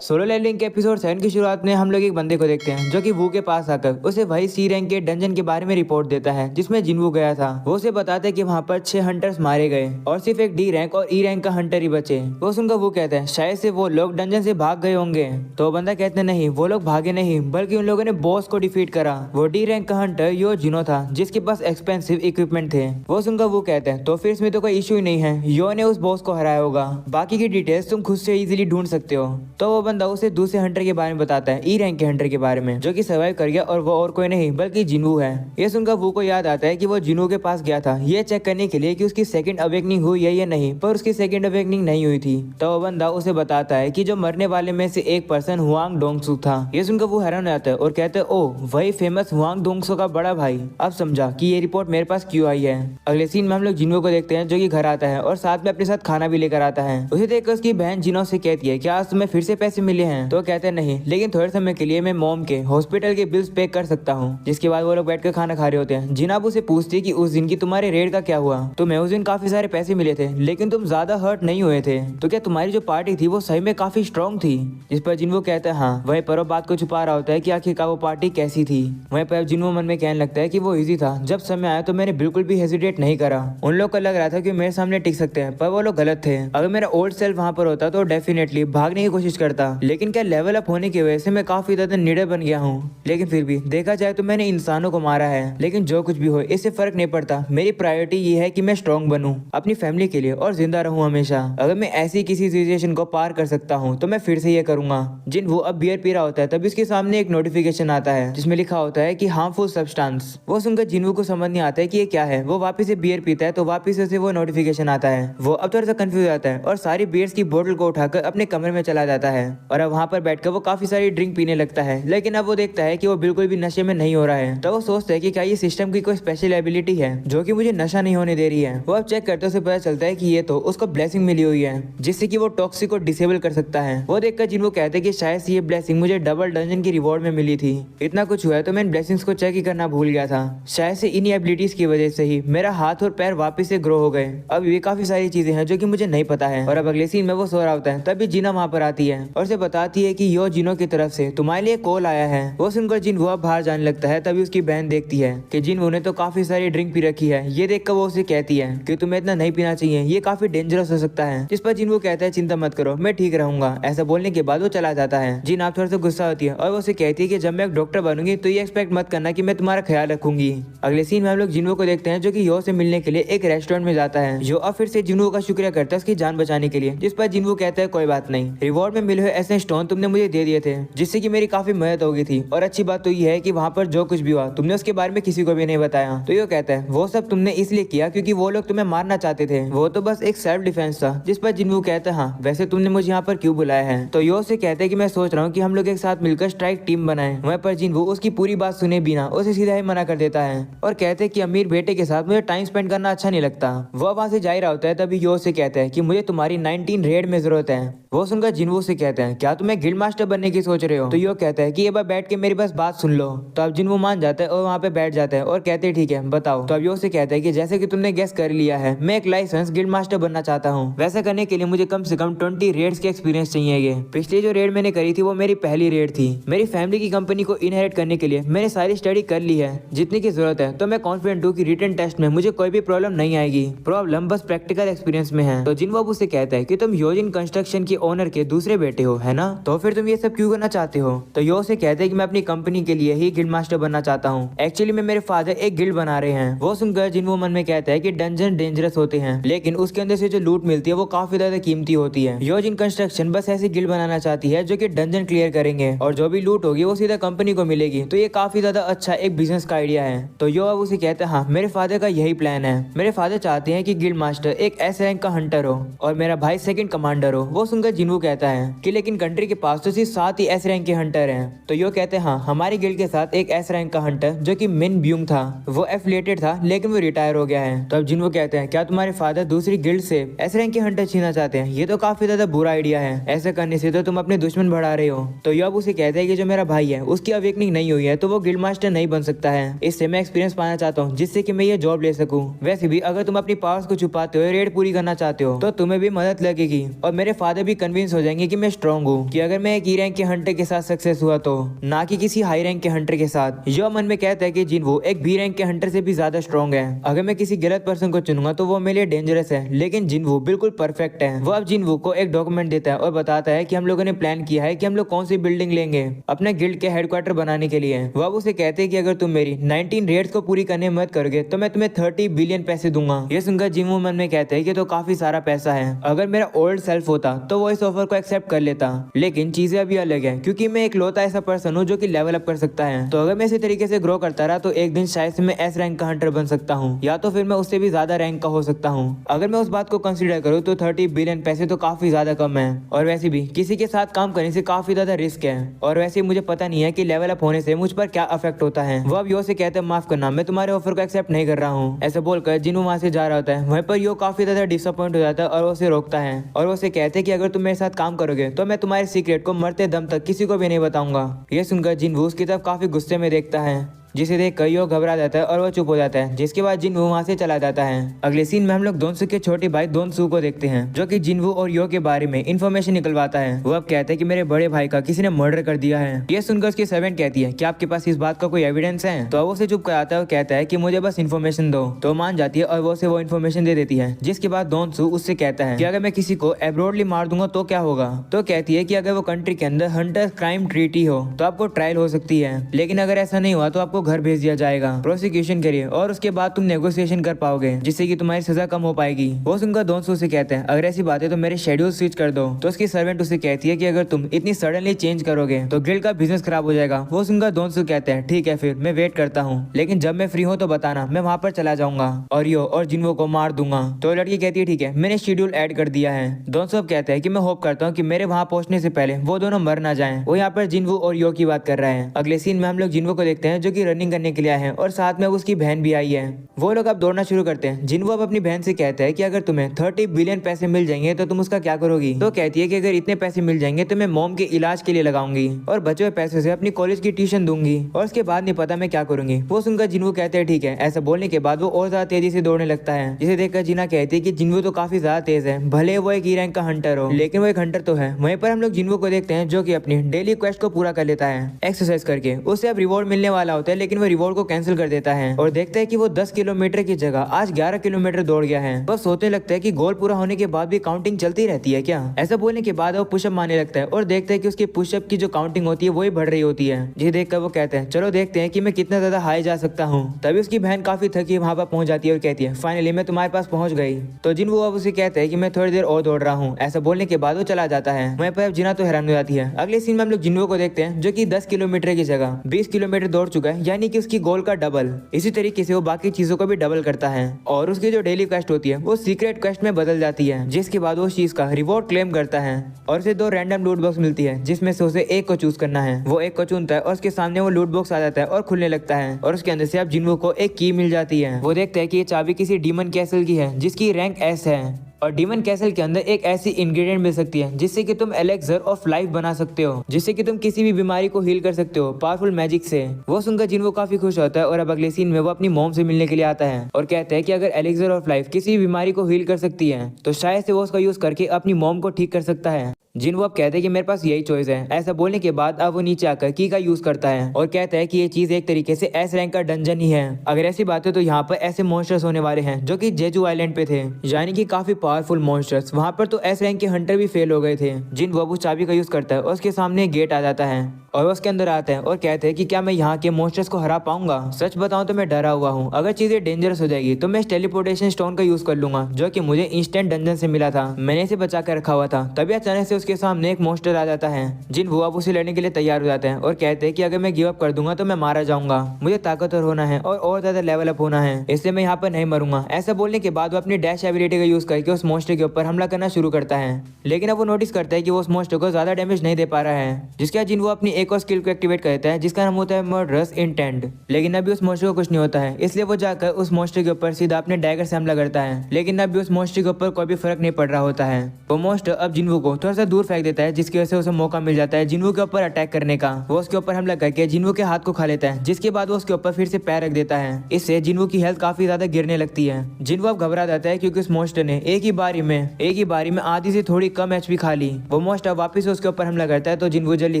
Solo levelling के episode 7 की शुरुआत में हम लोग एक बंदे को देखते हैं जो कि वू के पास आकर उसे वही सी रैंक के डंजन के बारे में रिपोर्ट देता है जिसमें जिनवू गया था। वो उसे बताता है कि वहाँ पर 6 हंटर्स मारे गए और सिर्फ एक डी रैंक और ई रैंक का हंटर ही बचे। वो सुनकर वो कहता है शायद से वो लोग डंजन से भाग गए होंगे। तो बंदा कहते नहीं, वो लोग भागे नहीं बल्कि उन लोगों ने बॉस को डिफीट करा। वो डी रैंक का हंटर यो जिनो था जिसके पास एक्सपेंसिव इक्विपमेंट थे। वो सुनकर वो कहते हैं तो फिर इसमें तो कोई इशू ही नहीं है, यो ने उस बॉस को हराया होगा, बाकी की डिटेल्स तुम खुद से इजीली ढूंढ सकते हो। तो वो बंदा उसे दूसरे हंटर के बारे में बताता है, ई रैंक के हंटर के बारे में, जो कि सर्वाइव कर गया और वो और कोई नहीं बल्कि जिनवू है। ये सुनकर वू को याद आता है कि वो जिनवू के पास गया था ये चेक करने के लिए कि उसकी सेकंड अवेकनिंग हुई है या नहीं, पर उसकी सेकंड अवेकनिंग नहीं हुई थी। तो वो बंदा उसे बताता है कि जो मरने वाले में से एक पर्सन हुआंग डोंगसुक था। ये सुनकर वो हैरान हो जाता है और कहते हैं ओ वही फेमस हुआंग डोंगसुक का बड़ा भाई। अब समझा कि ये रिपोर्ट मेरे पास क्यों आई है। अगले सीन में हम लोग जिनवू को देखते हैं जो कि घर आता है और साथ में अपने साथ खाना भी लेकर आता है। उसे देखकर उसकी बहन जिनो से कहती है क्या आज तुम्हें फिर से पैसे मिले हैं। तो कहते हैं नहीं, लेकिन थोड़े समय के लिए मैं मॉम के हॉस्पिटल के बिल्स पे कर सकता हूँ। जिसके बाद वो लोग बैठकर खाना खा रहे होते हैं। जिनाब उसे पूछती है कि उस दिन की तुम्हारे रेड का क्या हुआ। तुम्हें उस दिन काफी सारे पैसे मिले थे लेकिन तुम ज्यादा हर्ट नहीं हुए थे, तो क्या तुम्हारी जो पार्टी थी वो सही में काफी स्ट्रॉन्ग थी। जिस पर जिनवू कहता है हाँ। वहीं पर वो बात को छुपा रहा होता है कि आखिरकार वो पार्टी कैसी थी। वहीं पर जिनवू मन में कहने लगता है कि वो इजी था, जब समय आया तो मैंने बिल्कुल भी हेजिटेट नहीं करा। उन लोग को लग रहा था कि मेरे सामने टिक सकते हैं पर वो लोग गलत थे। अगर मेरा ओल्ड सेल्फ वहाँ पर होता तो डेफिनेटली भागने की कोशिश करता, लेकिन क्या लेवल अप होने की वजह से मैं काफी ज्यादा निडर बन गया हूँ। लेकिन फिर भी देखा जाए तो मैंने इंसानों को मारा है, लेकिन जो कुछ भी हो इससे फर्क नहीं पड़ता। मेरी प्रायोरिटी ये है कि मैं स्ट्रॉन्ग बनूं अपनी फैमिली के लिए और जिंदा रहूं हमेशा। अगर मैं ऐसी किसी सिचुएशन को पार कर सकता हूँ तो मैं फिर से ये करूंगा। जिन वो अब बियर पी रहा होता है तभी उसके सामने एक नोटिफिकेशन आता है जिसमें लिखा होता है कि हार्मफुल सब्सटेंस। वो सुनकर जिनवू को समझ नहीं आता है कि ये क्या है। वो वापिस से बियर पीता है तो वापिस से वो नोटिफिकेशन आता है। वो अब थोड़ा सा कंफ्यूज आता है और सारी बियर्स की बोतल को उठाकर अपने कमरे में चला जाता है और अब वहाँ पर बैठकर वो काफी सारी ड्रिंक पीने लगता है। लेकिन अब वो देखता है कि वो बिल्कुल भी नशे में नहीं हो रहा है। तो वो सोचता है कि क्या ये सिस्टम की कोई स्पेशल एबिलिटी है जो कि मुझे नशा नहीं होने दे रही है। वो अब चेक करते उसे पता चलता है कि ये तो उसको ब्लेसिंग मिली हुई है जिससे कि वो टॉक्सिक को डिसेबल कर सकता है। वो देखकर जिनको कहते हैं कि शायद ये ब्लेसिंग मुझे डबल डंजन की रिवॉर्ड में मिली थी। इतना कुछ हुआ है तो मैं इन ब्लेसिंग्स को चेक ही करना भूल गया था। शायद से इन्हीं एबिलिटीज की वजह से ही मेरा हाथ और पैर वापिस से ग्रो हो गए। अब ये काफी सारी चीजें हैं जो कि मुझे नहीं पता है। और अब अगले सीन में वो सो रहा होता है तभी जीना वहाँ पर आती है और उसे बताती है कि यो जिनो की तरफ से तुम्हारे लिए कॉल आया है। वो सुनकर जिनवू अब बाहर जाने लगता है तभी उसकी बहन देखती है कि जिनवू ने तो काफी सारी ड्रिंक पी रखी है। ये देखकर वो उसे कहती है कि तुम्हें इतना नहीं पीना चाहिए, ये काफी डेंजरस हो सकता है। जिस पर जिनवू कहता है चिंता मत करो मैं ठीक रहूंगा। ऐसा बोलने के बाद वो चला जाता है। जिन आप थोड़ा सा गुस्सा होती है और वो उसे कहती है कि जब मैं एक डॉक्टर बनूंगी तो ये एक्सपेक्ट मत करना कि मैं तुम्हारा ख्याल रखूंगी। अगले सीन में हम लोग जिनवू को देखते हैं जो कि यो से मिलने के लिए एक रेस्टोरेंट में जाता है। यो अब फिर से जिनवू का शुक्रिया करता है उसकी जान बचाने के लिए। जिस पर जिनवू कहता है कोई बात नहीं, रिवॉर्ड में मिले हुए ऐसे स्टोन तुमने मुझे दे दिए थे जिससे कि मेरी काफी मदद हो गई थी। और अच्छी बात तो ये है कि वहाँ पर जो कुछ भी हुआ तुमने उसके बारे में किसी को भी नहीं बताया। तो यो कहता है वो सब तुमने इसलिए किया क्योंकि वो लोग तुम्हें मारना चाहते थे, वो तो बस एक सेल्फ डिफेंस था। जिस पर जिनवू कहता है हाँ वैसे तुमने मुझे यहाँ पर क्यों बुलाया है। तो यो से कहते हैं कि मैं सोच रहा हूँ कि हम लोग एक साथ मिलकर स्ट्राइक टीम बनाएं। वहीं पर जिनवू उसकी पूरी बात सुने बिना उसे सीधा ही मना कर देता है और कहते हैं कि अमीर बेटे के साथ मुझे टाइम स्पेंड करना अच्छा नहीं लगता। वो वहाँ से जा रहा होता है तभी यो से कहता है कि मुझे तुम्हारी 19 रेड में जरूरत है। वो सुनकर जिनवू से कहते हैं क्या तुम्हें गिल्ड मास्टर बनने की सोच रहे हो। तो यो कहता है कि ये बार बैठ के मेरी बस बात सुन लो। तो अब जिनवू मान जाता है और वहाँ पे बैठ जाता है और कहते हैं ठीक है बताओ। तो अब यो से कहता है कि जैसे कि तुमने गेस कर लिया है मैं एक लाइसेंस गिल्ड मास्टर बनना चाहता हूँ। वैसा करने के लिए मुझे कम से कम 20 रेड्स के एक्सपीरियंस चाहिए। पिछली जो रेड मैंने करी थी वो मेरी पहली रेड थी। मेरी फैमिली की कंपनी को इनहेरिट करने के लिए मैंने सारी स्टडी कर ली है जितनी की जरूरत है। तो मैं कॉन्फिडेंट हूँ कि रिटन टेस्ट में मुझे कोई भी प्रॉब्लम नहीं आएगी। प्रॉब्लम बस प्रैक्टिकल एक्सपीरियंस में है। तो जिनवू अब उसे कहता है कि तुम योजिन कंस्ट्रक्शन के ओनर के दूसरे बेटे हो है ना, तो फिर तुम ये सब क्यों करना चाहते हो। तो यो से कहते हैं कि मैं अपनी कंपनी के लिए ही गिल्ड मास्टर बनना चाहता हूँ। एक्चुअली में मेरे फादर एक गिल्ड बना रहे हैं। वो सुनकर जिनवू मन में कहता है कि डंजन डेंजरस होते हैं लेकिन उसके अंदर से जो लूट मिलती है वो काफी ज्यादा कीमती होती है। योजिन कंस्ट्रक्शन बस ऐसी गिल्ड बनाना चाहती है जो कि डंजन क्लियर करेंगे और जो भी लूट होगी वो सीधा कंपनी को मिलेगी। तो ये काफी ज्यादा अच्छा एक बिजनेस का आइडिया है। तो यो अब उसे कहता है हाँ मेरे फादर का यही प्लान है। मेरे फादर चाहते हैं कि गिल्ड मास्टर एक एस रैंक का हंटर हो और मेरा भाई सेकंड कमांडर हो। वो सुनकर जिनवू कहता है कि लेकिन कंट्री के पास तो सिर्फ 7 ही एस रैंक के हंटर हैं। तो यो कहते हैं हाँ हमारी गिल्ड के साथ एक एस रैंक का हंटर जो कि मिन ब्यूंग था वो एफिलिएटेड था लेकिन वो रिटायर हो गया है। तो अब जिनवू कहते हैं क्या तुम्हारे फादर दूसरी गिल्ड से एस रैंक के हंटर छीनना चाहते हैं। ये तो काफी ज्यादा बुरा आइडिया है, ऐसा करने से तो तुम अपने दुश्मन बढ़ा रहे हो। तो यो अब उसे कहते हैं कि जो मेरा भाई है उसकी अवेकनिंग नहीं हुई है तो वो गिल्ड मास्टर नहीं बन सकता है। इससे मैं एक्सपीरियंस पाना चाहता हूँ जिससे कि मैं ये जॉब ले सकूँ। वैसे भी अगर तुम अपनी पावर्स को छुपाते हो रेड पूरी करना चाहते हो तो तुम्हें भी मदद लगेगी और मेरे फादर भी कन्विंस हो जाएंगे कि मैं स्ट्रॉन्ग हूँ कि अगर मैं एक ई रैंक के हंटर के साथ सक्सेस हुआ तो ना कि किसी हाई रैंक के हंटर के साथ। यो मन में कहता है कि जिन्वो एक बी रैंक के हंटर से भी ज्यादा स्ट्रॉन्ग है। अगर मैं किसी गलत पर्सन को चुनूंगा तो वो मेरे लिए डेंजरस है, लेकिन जिन्वो बिल्कुल परफेक्ट है। वो अब जिन्वो को एक डॉक्यूमेंट देता है और बताता है कि हम लोगों ने प्लान किया है कि हम लोग कौन सी बिल्डिंग लेंगे अपने गिल्ड के हेडक्वार्टर बनाने के लिए। वो अब उसे कहते हैं कि अगर तुम मेरी 19 रेड्स को पूरी करने में मदद करोगे तो मैं तुम्हें 30 बिलियन पैसे दूंगा। ये सुनकर जिन्वो मन में कहते हैं कि तो काफी सारा पैसा है। अगर मेरा ओल्ड सेल्फ होता तो वो इस ऑफर को एक्सेप्ट कर लेता, लेकिन चीजें अभी अलग है क्योंकि मैं एक लौता ऐसा पर्सन हूँ जो कि लेवल अप कर सकता है। तो अगर मैं इसी तरीके से ग्रो करता रहा तो एक दिन शायद से मैं एस रैंक का हंटर बन सकता हूँ, या तो फिर मैं उससे भी ज्यादा रैंक का हो सकता हूँ। अगर मैं उस बात को कंसीडर करूँ तो 30 बिलियन पैसे तो काफी ज्यादा कम है, और वैसे भी किसी के साथ काम करने से काफी ज्यादा रिस्क है, और वैसे मुझे पता नहीं है कि लेवल अप होने से मुझ पर क्या अफेक्ट होता है। वो अब यो से कहते हैं माफ करना, मैं तुम्हारे ऑफर को एक्सेप्ट नहीं कर रहा हूँ। ऐसा बोलकर जिन्वो वहाँ से जा रहा होता है। वहीं पर यो काफी ज्यादा डिसअपॉइंट हो जाता है और उसे रोकता है और उसे कहते हैं कि अगर तुम मेरे साथ काम करोगे तो मैं तुम्हारे सीक्रेट को मरते दम तक किसी को भी नहीं बताऊंगा। ये सुनकर जिन्वो उसकी तरफ काफी गुस्से में देखता है, जिसे देख कर यो घबरा जाता है और वो चुप हो जाता है, जिसके बाद जिन्वो वहाँ से चला जाता है। अगले सीन में हम लोग दोनसू के छोटे भाई दोनसू को देखते हैं, जो कि जिन्वो और यो के बारे में इन्फॉर्मेशन निकलवाता है। वो अब कहते हैं कि मेरे बड़े भाई का किसी ने मर्डर कर दिया है। ये सुनकर उसकी सर्वेंट कहती है कि आपके पास इस बात का कोई एविडेंस है? तो वो उसे चुप कराता है और कहता है कि मुझे बस इन्फॉर्मेशन दो। तो मान जाती है और वो उसे वो इन्फॉर्मेशन दे देती है, जिसके बाद दोनसू उससे कहता है कि अगर मैं किसी को एब्रोडली मार दूंगा तो क्या होगा? तो कहती है कि अगर वो कंट्री के अंदर हंटर क्राइम ट्रीटी हो तो आपको ट्रायल हो सकती है, लेकिन अगर ऐसा नहीं हुआ तो आपको घर भेज दिया जाएगा प्रोसिक्यूशन करिए, और उसके बाद तुम नेगोशिएशन कर पाओगे जिससे कि तुम्हारी सजा कम हो पाएगी। वो सुनकर दोनसू से कहते हैं अगर ऐसी बात है तो मेरे शेड्यूल स्विच कर दो। तो उसकी सर्वेंट उसे कहती है कि अगर तुम इतनी सडनली चेंज करोगे तो गिल्ड का बिजनेस खराब हो जाएगा। वो सुनकर दोनसू कहते हैं ठीक है फिर मैं वेट करता हूँ, लेकिन जब मैं फ्री हूँ तो बताना, मैं वहाँ पर चला जाऊंगा और यो और जिन्वो को मार दूंगा। तो लड़की कहती है ठीक है मैंने शेड्यूल ऐड कर दिया है। दोनसू अब कहते हैं कि मैं होप करता हूँ कि मेरे वहाँ पहुंचने से पहले वो दोनों मर ना जाएं। वो यहाँ पर जिन्वो और यो की बात कर रहे हैं। अगले सीन में हम लोग जिन्वो को देखते हैं जो कि रनिंग करने के लिए आए हैं और साथ में उसकी बहन भी आई है। वो लोग अब दौड़ना शुरू करते हैं। जिन्वो अब अपनी बहन से कहता है कि अगर तुम्हें 30 बिलियन पैसे मिल जाएंगे तो तुम उसका क्या करोगी? तो कहती है कि अगर इतने पैसे मिल जाएंगे तो मैं मॉम के इलाज के लिए लगाऊंगी और बचे हुए पैसे से अपनी कॉलेज की ट्यूशन दूंगी, और उसके बाद नहीं पता मैं क्या करूंगी। वो सुनकर जिन्वो कहते हैं ठीक है। ऐसा बोलने के बाद वो और ज्यादा तेजी से दौड़ने लगता है, जिसे देखकर जीना कहती है कि जिन्वो तो काफी ज्यादा तेज है, भले वो एक ई रैंक का हंटर हो लेकिन वो एक हंटर तो है। वहीं पर हम लोग जिन्वो को देखते हैं जो कि अपनी डेली क्वेस्ट को पूरा कर लेता है एक्सरसाइज करके। उसे अब रिवॉर्ड मिलने वाला होता है, लेकिन वो रिवॉर्ड को कैंसिल कर देता है और देखता है कि वो 10 किलोमीटर की जगह आज 11 किलोमीटर दौड़ गया है। बस सोचने लगता है कि गोल पूरा होने के बाद भी काउंटिंग चलती रहती है क्या? ऐसा बोलने के बाद वो पुशअप मारने लगता है और देखता है कि उसके पुशअप की जो काउंटिंग होती है वो ही बढ़ रही होती है, जिसे देखकर वो कहते हैं चलो देखते हैं कि मैं कितना ज्यादा हाई जा सकता हूँ। तभी उसकी बहन काफी थकी वहाँ पर पहुंच जाती है और कहती है फाइनली मैं तुम्हारे पास पहुंच गई। तो जिन्वो अब उसे कहते हैं कि मैं थोड़ी देर और दौड़ रहा हूँ। ऐसा बोलने के बाद वो चला जाता है। वहीं पर अब जिना तो हैरान हो जाती है। अगले सीन में हम लोग जिन्वो को देखते हैं जो कि 10 किलोमीटर की जगह 20 किलोमीटर दौड़ चुका है, यानी कि उसकी गोल का डबल। इसी तरीके से वो बाकी चीजों को भी डबल करता है और उसकी जो डेली क्वेस्ट होती है वो सीक्रेट क्वेस्ट में बदल जाती है, जिसके बाद वो चीज का रिवॉर्ड क्लेम करता है और उसे 2 रैंडम लूट बॉक्स मिलती है, जिसमें से उसे एक को चूज करना है। वो एक को चुनता है और उसके सामने वो लूट बॉक्स आ जाता है और खुलने लगता है और उसके अंदर से अब जिन्वो को एक की मिल जाती है। वो देखता है कि ये चाबी किसी डीमन कैसल की है जिसकी रैंक एस है, और डीमन कैसल के अंदर एक ऐसी इंग्रेडिएंट मिल सकती है जिससे कि तुम एलेक्सर ऑफ लाइफ बना सकते हो, जिससे कि तुम किसी भी बीमारी को हील कर सकते हो पावरफुल मैजिक से। वो सुनकर जिन्वो काफी खुश होता है और अब अगले सीन में वो अपनी मॉम से मिलने के लिए आता है और कहता है कि अगर एलेक्सर ऑफ लाइफ किसी भी बीमारी को हील कर सकती है तो शायद से वो उसका यूज करके अपनी मॉम को ठीक कर सकता है। जिन्वो अब कहते हैं कि मेरे पास यही चॉइस है। ऐसा बोलने के बाद अब वो नीचे आकर की का यूज करता है और कहता है कि ये चीज एक तरीके से एस रैंक का डंजन ही है। अगर ऐसी बात है तो यहाँ पर ऐसे मॉन्स्टर्स होने वाले हैं जो कि जेजू आइलैंड पे थे, यानी कि काफी पावरफुल मॉन्स्टर्स। वहाँ पर तो एस रैंक के हंटर भी फेल हो गए थे। जिन्वो उस चाबी का यूज करता है और उसके सामने एक गेट आ जाता है और वो उसके अंदर आते हैं और कहते हैं कि क्या मैं यहाँ के मॉन्स्टर्स को हरा पाऊंगा? सच बताऊं तो मैं डरा हुआ हूँ। अगर चीजें डेंजरस हो जाएगी तो मैं इस टेलीपोर्टेशन स्टोन का यूज कर लूंगा जो कि मुझे इंस्टेंट डंजन से मिला था, मैंने इसे बचा कर रखा हुआ था। तभी अचानक से उसके सामने एक मॉन्स्टर आ जाता है। जिन्वो अब उसे लड़ने के लिए तैयार हो जाते हैं और कहते हैं कि अगर मैं गिव अप कर दूंगा तो मैं मारा जाऊंगा, मुझे ताकतवर होना है और ज्यादा लेवल अप होना है, इसलिए मैं यहाँ पर नहीं मरूंगा। ऐसा बोलने के बाद वो अपनी डैश एबिलिटी का यूज करके उस मॉन्स्टर के ऊपर हमला करना शुरू करता है, लेकिन अब वो नोटिस करता है कि वो उस मॉन्स्टर को ज्यादा डैमेज नहीं दे पा रहा है, जिसके बाद जिन्वो अपनी एक और स्किल को एक्टिवेट करता है जिसका नाम होता है मर्डरस इंटेंट। लेकिन अभी उस मॉन्स्टर को कुछ नहीं होता है, इसलिए वो जाकर उस मॉन्स्टर के ऊपर सीधा अपने डैगर से हमला करता है, लेकिन अभी उस मॉन्स्टर के ऊपर कोई भी फर्क नहीं पड़ रहा होता है। वो मॉन्स्टर अब जिन्वो को थोड़ा सा दूर फेंक देता है, जिसकी वजह से उसे मौका मिल जाता है जिन्वू के ऊपर अटैक करने का। वो उसके ऊपर हमला करके जिन्वू के हाथ को खा लेता है, जिसके बाद वो उसके ऊपर फिर से पैर रख देता है। इससे जिन्वू की हेल्थ काफी ज्यादा गिरने लगती है। जिन्वू अब घबरा जाता है क्योंकि उस मॉन्स्टर ने एक ही बारी में आधी से थोड़ी कम एचपी खा ली। वो मॉन्स्टर वापस उसके ऊपर हमला करता है तो जिन्वू जल्दी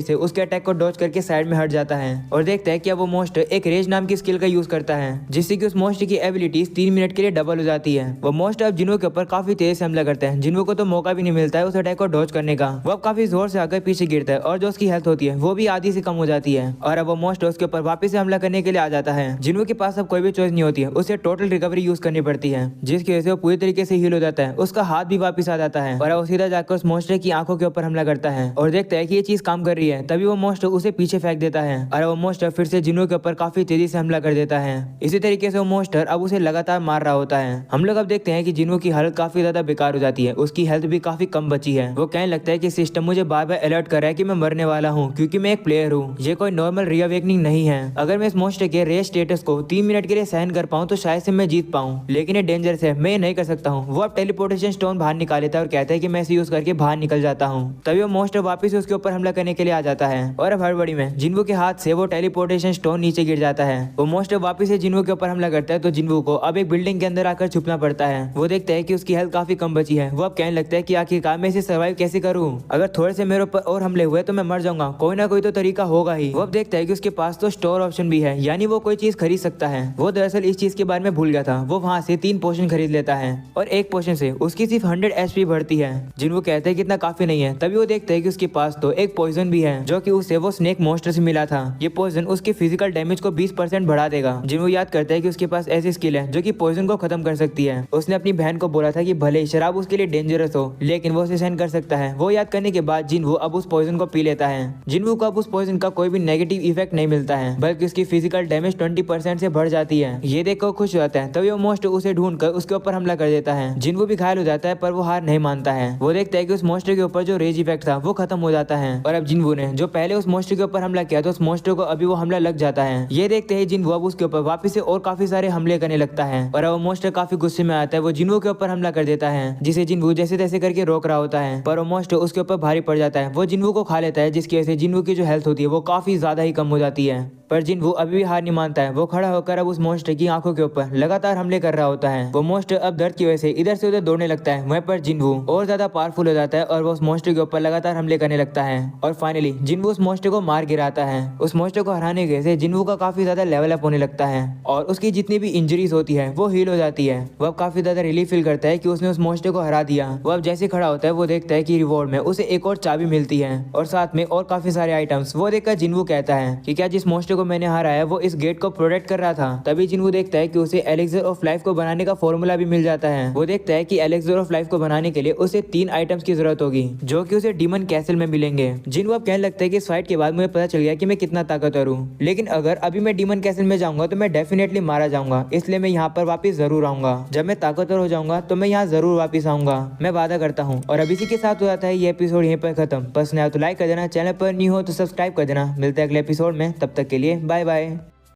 से उसके अटैक को डॉज करके साइड में हट जाता है और देखता है कि अब वो मॉन्स्टर एक रेज नाम की स्किल का यूज करता है, जिससे कि उस मॉन्स्टर की एबिलिटीज 3 मिनट के लिए डबल हो जाती है। वो मॉन्स्टर अब जिन्वू के ऊपर काफी तेज से हमला करता है। जिन्वू को तो मौका भी नहीं मिलता है उस अटैक को डॉज करने का। वो अब काफी जोर से आकर पीछे गिरता है और जो उसकी हेल्थ होती है वो भी आधी से कम हो जाती है और अब वो मॉन्स्टर उसके ऊपर वापस से हमला करने के लिए आ जाता है। जिन्वू के पास अब कोई भी चॉइस नहीं होती है, उसे टोटल रिकवरी यूज करनी पड़ती है, जिसकी वजह से वो पूरी तरीके से हील हो जाता है। उसका हाथ भी वापस आ जाता है और वो सीधा जाकर उस मॉन्स्टर की आंखों के ऊपर हमला करता है और देखता है कि ये चीज काम कर रही है। तभी वो मॉन्स्टर उसे पीछे फेंक देता है और वो मॉन्स्टर फिर से जिन्वू के ऊपर काफी तेजी से हमला कर देता है। इसी तरीके से वो मॉन्स्टर अब उसे लगातार मार रहा होता है। हम लोग अब देखते हैं कि जिन्वू की हालत काफी ज्यादा बेकार हो जाती है, उसकी हेल्थ भी काफी कम बची है। वो कहने लगता है कि सिस्टम मुझे बार बार अलर्ट कर रहा है कि मैं मरने वाला हूँ क्योंकि मैं एक प्लेयर हूँ, ये कोई नॉर्मल रीअवेकनिंग नहीं है। अगर मैं इस मॉन्स्टर के रेस स्टेटस को 3 मिनट के लिए सहन कर पाऊँ तो शायद से मैं जीत पाऊँ, लेकिन ये डेंजरस है, मैं ये नहीं कर सकता हूँ। वो अब टेलीपोर्टेशन स्टोन बाहर निकाल लेता है और कहता है कि मैं इसे यूज करके बाहर निकल जाता हूँ। तभी वो मॉन्स्टर वापस उसके ऊपर हमला करने के लिए आ जाता है और अब हड़बड़ी में जिन्वू के हाथ से वो टेलीपोर्टेशन स्टोन नीचे गिर जाता है। वो मॉन्स्टर वापस से जिन्वू के ऊपर हमला करता है तो जिन्वू को अब एक बिल्डिंग के अंदर आकर छुपना पड़ता है। वो देखता है कि उसकी हेल्थ काफी कम बची है। वो अब कहने लगता है कि आखिरकार मैं इसे सर्वाइव कैसे करूँ, अगर थोड़े से मेरे ऊपर और हमले हुए तो मैं मर जाऊंगा, कोई ना कोई तो तरीका होगा ही। वो अब देखता है कि उसके पास तो स्टोर ऑप्शन भी है, यानी वो कोई चीज खरीद सकता है। वो दरअसल इस चीज के बारे में भूल गया था। वो वहाँ से 3 पोशन खरीद लेता है और एक पोशन से उसकी सिर्फ 100 एचपी बढ़ती है। जिन्वू कहते हैं कि इतना काफी नहीं है। तभी वो देखते हैं कि उसके पास तो एक पॉइजन भी है जो कि उसे वो स्नेक मॉन्स्टर से मिला था। ये पॉइजन उसके फिजिकल डैमेज को 20% बढ़ा देगा। जिन्वू याद करता है कि उसके पास ऐसी स्किल है जो कि पॉइजन को खत्म कर सकती है। उसने अपनी बहन को बोला था कि भले शराब उसके लिए डेंजरस हो लेकिन वो उसे सहन कर सकता है। वो याद करने के बाद जिन्वू अब उस पॉइजन को पी लेता है। जिन्वू को अब उस पॉइजन का कोई भी नेगेटिव इफेक्ट नहीं मिलता है, बल्कि उसकी फिजिकल डैमेज 20% से बढ़ जाती है। ये देखकर खुश हो जाता है। तभी वो मॉन्स्टर उसे ढूंढकर उसके ऊपर हमला कर देता है। जिन्वू भी घायल हो जाता है पर वो हार नहीं मानता है। वो देखता है कि उस मॉन्स्टर के ऊपर जो रेज इफेक्ट था वो खत्म हो जाता है और अब जिन्वू ने जो पहले उस मॉन्स्टर के ऊपर हमला किया तो उस मॉन्स्टर को अभी वो हमला लग जाता है। ये देखते ही जिन्वू अब उसके ऊपर वापस से और काफी सारे हमले करने लगता है और अब वो मॉन्स्टर काफी गुस्से में आता है। वो जिन्वू के ऊपर हमला कर देता है, जिसे जिन्वू जैसे तैसे करके रोक रहा होता है, पर वो मॉन्स्टर उसके ऊपर भारी पड़ जाता है। वो जिन्वू को खा लेता है, जिसकी वजह से जिन्वू की जो हेल्थ होती है वो काफी ज्यादा ही कम हो जाती है। पर जिन्वू अभी भी हार नहीं मानता है। वो खड़ा होकर अब उस मॉन्स्टर की आंखों के ऊपर लगातार हमले कर रहा होता है। वो मॉन्स्टर अब दर्द की वजह से इधर से उधर दौड़ने लगता है। वहीं पर जिन्वू और ज्यादा पावरफुल हो जाता है और वो उस मॉन्स्टर के ऊपर लगातार हमले करने लगता है और फाइनली जिन्वू उस मॉन्स्टर को मार गिराता है। उस मॉन्स्टर को हराने की वजह से जिन्वू का काफी ज्यादा लेवल अप होने लगता है और उसकी जितनी भी इंजरीज होती है वो हील हो जाती है। वो अब काफी ज्यादा रिलीफ फील करता है कि उसने उस मॉन्स्टर को हरा दिया। वो अब जैसे खड़ा होता है वो देखता है कि रिवॉर्ड में उसे एक और चाबी मिलती है और साथ में और काफी सारे आइटम्स। वो देखकर जिन्वू कहता है कि क्या जिस मॉन्स्टर को मैंने हराया है वो इस गेट को प्रोटेक्ट कर रहा था। तभी जिन्वू देखता है कि उसे एलेक्सर ऑफ लाइफ को बनाने का फॉर्मूला भी मिल जाता है। वो देखता है कि एलेक्सर ऑफ लाइफ को बनाने के लिए उसे 3 आइटम्स की जरूरत होगी जो कि उसे डीमन कैसल में मिलेंगे। जिन्वू अब कहने लगता है कि इस फाइट के बाद मुझे पता चल गया कि मैं कितना ताकतवर हूँ, लेकिन अगर अभी मैं डीमन कैसल में जाऊंगा तो मैं डेफिनेटली मारा जाऊंगा, इसलिए मैं यहाँ पर वापस जरूर आऊंगा। जब मैं ताकतवर हो जाऊंगा तो मैं यहाँ जरूर वापस आऊंगा, मैं वादा करता हूँ। और अब इसी के साथ हो जाता है ये एपिसोड यहीं पर खत्म। पसंद आया तो लाइक कर देना, चैनल पर न्यू हो तो सब्सक्राइब कर देना। मिलते हैं अगले एपिसोड में, तब तक के लिए बाय बाय।